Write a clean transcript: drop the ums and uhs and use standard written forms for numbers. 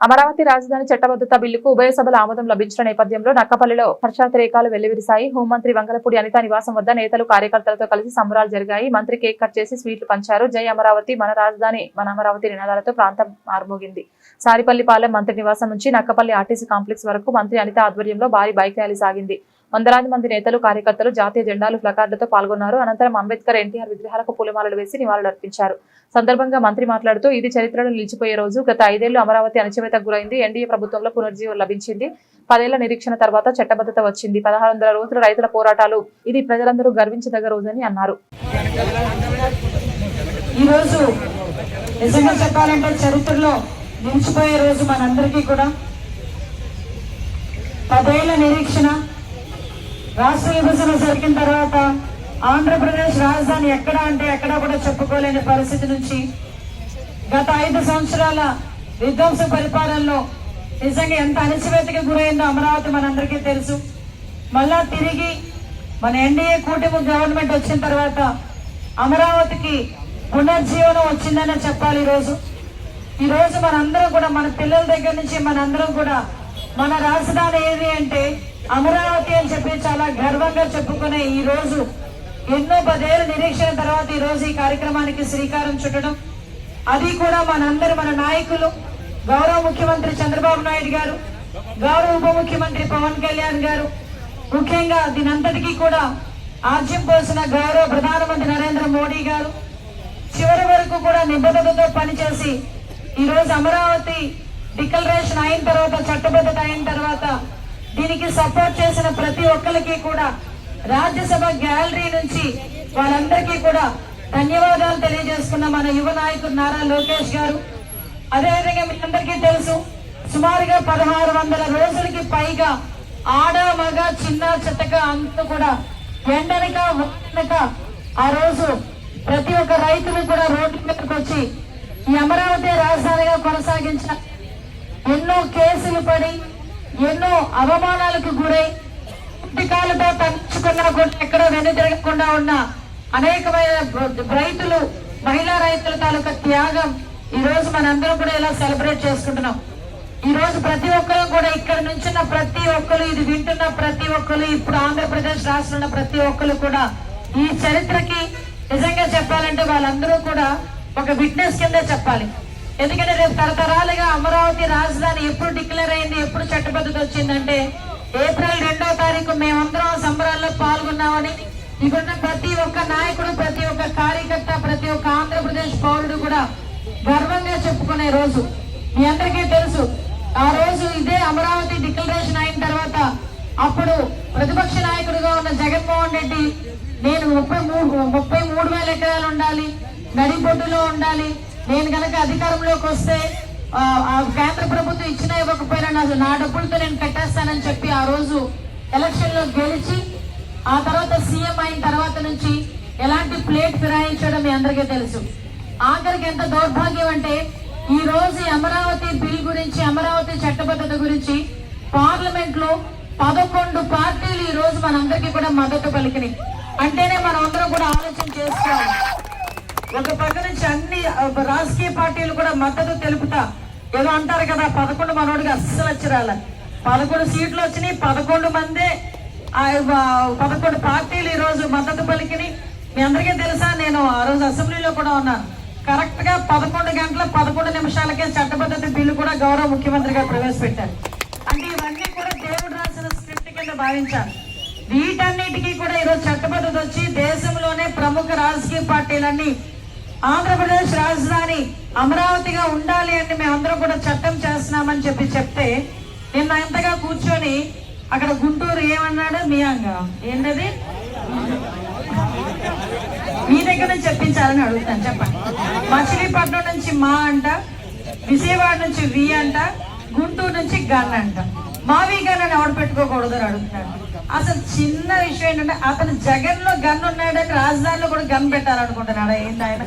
అమరావతి రాజధాని చట్టబద్ధత బిల్లుకు ఉభయ సభల ఆమోదం లభించిన నేపథ్యంలో నక్కపల్లిలో హర్షాతిరేకాలు వెల్లివిరిశాయి. హోంమంత్రి వంగలపూడి అనిత నివాసం వద్ద నేతలు కార్యకర్తలతో కలిసి సంబరాలు జరిగాయి. మంత్రి కేక్ కట్ చేసి స్వీట్లు పంచారు. జై అమరావతి, మన రాజధాని, మన అమరావతి నినాదాలతో ప్రాంతం మారుమోగింది. సారిపల్లిపాలెం మంత్రి నివాసం నుంచి నక్కపల్లి ఆర్టీసీ కాంప్లెక్స్ వరకు మంత్రి అనిత ఆధ్వర్యంలో భారీ బైక్ ర్యాలీ సాగింది. వందలాది మంది నేతలు, కార్యకర్తలు జాతీయ జెండాలు, ప్లకార్డులతో పాల్గొన్నారు. అనంతరం అంబేద్కర్, ఎన్టీఆర్ విగ్రహాలకు పూలమాలలు వేసి నివాళులర్పించారు. సందర్భంగా మంత్రి మాట్లాడుతూ, ఇది చరిత్రలో నిలిచిపోయే రోజు. గత 5 ఏళ్లు అమరావతి అణచివేతకు గురైంది. ఎన్డీఏ ప్రభుత్వంలో పునర్జీవం లభించింది. 10 ఏళ్ల నిరీక్షణ తర్వాత చట్టబద్ధత వచ్చింది. 1600 రోజుల రైతుల పోరాటాలు. ఇది ప్రజలందరూ గర్వించదగ్గ రోజని అన్నారు. ఈ రోజు నిజంగా చెప్పాలంటే చరిత్రలో నిలిచిపోయే రోజు. మనందరికీ కూడా 10 ఏళ్ల నిరీక్షణ. రాష్ట్ర విభజన జరిగిన తర్వాత ఆంధ్రప్రదేశ్ రాజధాని ఎక్కడ అంటే ఎక్కడ కూడా చెప్పుకోలేని పరిస్థితి నుంచి గత 5 సంవత్సరాల విధ్వంస పరిపాలనలో నిజంగా ఎంత అణచివేతకి గురైందో అమరావతి మనందరికీ తెలుసు. మళ్ళా తిరిగి మన ఎన్డీఏ కూటమి గవర్నమెంట్ వచ్చిన తర్వాత అమరావతికి పునర్జీవనం వచ్చిందనే చెప్పాలి. ఈ రోజు మనందరం కూడా, మన పిల్లల దగ్గర నుంచి మనందరం కూడా మన రాజధాని ఏది అంటే అమరావతి అని చెప్పి చాలా గర్వంగా చెప్పుకునే ఈ రోజు, ఎన్నో 10 ఏళ్ల నిరీక్షణ తర్వాత ఈ రోజు ఈ కార్యక్రమానికి శ్రీకారం చుట్టడం, అది కూడా మనందరూ, మన నాయకులు, గౌరవ ముఖ్యమంత్రి చంద్రబాబు నాయుడు గారు, గౌరవ ఉప ముఖ్యమంత్రి పవన్ కళ్యాణ్ గారు, ముఖ్యంగా దీనంతటికీ కూడా ఆజ్యం పోసిన గౌరవ ప్రధానమంత్రి నరేంద్ర మోడీ గారు చివరి వరకు కూడా నిబద్ధతతో పనిచేసి ఈ రోజు అమరావతి డిక్లరేషన్ అయిన తర్వాత, చట్టబద్ధత అయిన తర్వాత దీనికి సపోర్ట్ చేసిన ప్రతి ఒక్కరికి కూడా రాజ్యసభ గ్యాలరీ నుంచి వాళ్ళందరికీ కూడా ధన్యవాదాలు తెలియజేసుకున్న మన యువ నాయకుడు నారా లోకేష్ గారు. అదేవిధంగా మీ అందరికీ తెలుసు, సుమారుగా 1600 రోజులకి పైగా ఆడ మగ చిన్న చిత్తక అంతా కూడా ఎండనక ఆ రోజు ప్రతి ఒక్క రైతులు కూడా రోడ్ల మీదకి వచ్చి ఈ అమరావతి రాజధానిగా కొనసాగించిన, ఎన్నో కేసులు పడి ఎన్నో అవమానాలకు గురై పుట్టికాలతో తగ్గించుకున్నా కూడా ఎక్కడ వెనుదిరగకుండా ఉన్న అనేకమైన రైతులు, మహిళా రైతుల తాలూకా త్యాగం ఈ రోజు మనందరం కూడా ఇలా సెలబ్రేట్ చేసుకుంటున్నాం. ఈ రోజు ప్రతి ఒక్కరు కూడా ఇక్కడ నుంచున్న ప్రతి ఒక్కరు, ఇది వింటున్న ప్రతి ఒక్కరు, ఇప్పుడు ఆంధ్రప్రదేశ్ రాష్ట్రంలో ప్రతి ఒక్కరు కూడా ఈ చరిత్రకి నిజంగా చెప్పాలంటే వాళ్ళందరూ కూడా ఒక విట్నెస్ కిందే చెప్పాలి. ఎందుకంటే రేపు తరతరాలుగా అమరావతి రాజధాని ఎప్పుడు డిక్లేర్ అయింది, ఎప్పుడు చట్టబద్ధత వచ్చిందంటే ఏప్రిల్ 2వ తారీఖు మేమందరం సంబరాల్లో పాల్గొన్నామని ఇక్కడున్న ప్రతి ఒక్క నాయకుడు, ప్రతి ఒక్క కార్యకర్త, ప్రతి ఒక్క ఆంధ్రప్రదేశ్ పౌరుడు కూడా గర్వంగా చెప్పుకునే రోజు. మీ అందరికీ తెలుసు, ఆ రోజు ఇదే అమరావతి డిక్లరేషన్ అయిన తర్వాత అప్పుడు ప్రతిపక్ష నాయకుడిగా ఉన్న జగన్మోహన్ రెడ్డి, నేను 33,000 ఎకరాలు ఉండాలి, నడిబొడ్డులో ఉండాలి, నేను కనుక అధికారంలోకి వస్తే కేంద్ర ప్రభుత్వం ఇచ్చినా ఇవ్వకపోయినా నా డబ్బులతో నేను కట్టేస్తానని చెప్పి ఆ రోజు ఎలక్షన్ లో గెలిచి ఆ తర్వాత సీఎం అయిన తర్వాత నుంచి ఎలాంటి ప్లేట్ ఫిరాయించడం మీ అందరికీ తెలుసు. ఆఖరికి ఎంత దౌర్భాగ్యం అంటే ఈ రోజు అమరావతి బిల్ గురించి, అమరావతి చట్టబద్ధత గురించి పార్లమెంట్ లో 11 పార్టీలు ఈ రోజు మనందరికీ కూడా మద్దతు పలికినాయి. అంటేనే మనం అందరం కూడా ఆలోచన చేసుకోవాలి. ఒక పక్క నుంచి అన్ని రాజకీయ పార్టీలు కూడా మద్దతు తెలుపుతా, ఏదో అంటారు కదా 11 మనోడికి అస్సలు వచ్చిరాల, 11 సీట్లు వచ్చినాయి, 11 మందే 11 పార్టీలు ఈ రోజు మద్దతు పలికినాయి. మీ అందరికీ తెలుసా, నేను ఆ రోజు అసెంబ్లీలో కూడా ఉన్నాను. కరెక్ట్ గా 11 గంటల 11 నిమిషాలకే చట్టబద్ధత బిల్లు కూడా గౌరవ ముఖ్యమంత్రి గారు ప్రవేశపెట్టారు. అంటే ఇవన్నీ కూడా దేవుడు రాసిన స్క్రిప్ట్ కింద భావించాలి. వీటన్నిటికీ కూడా ఈరోజు చట్టబద్ధత వచ్చి దేశంలోనే ప్రముఖ రాజకీయ పార్టీలన్నీ ఆంధ్రప్రదేశ్ రాజధాని అమరావతిగా ఉండాలి అంటే మేమందరం కూడా చట్టం చేస్తున్నామని చెప్తే నిన్న ఎంతగా కూర్చొని అక్కడ గుంటూరు ఏమన్నాడు, మీ ఏంటది మీ దగ్గర నుంచి చెప్పించాలని అడుగుతాను, చెప్పండి. మచిలీపట్నం నుంచి మా అంట, విజయవాడ నుంచి వి అంట, గుంటూరు నుంచి గన్ అంట. మావి గన్ అని ఎవడు పెట్టుకోకూడదు అని అడుగుతున్నాడు. అసలు చిన్న విషయం ఏంటంటే అతను జగన్ లో గన్ ఉన్నాడని రాజధానిలో కూడా గన్ పెట్టాలనుకుంటున్నాడా ఏంటి ఆయన?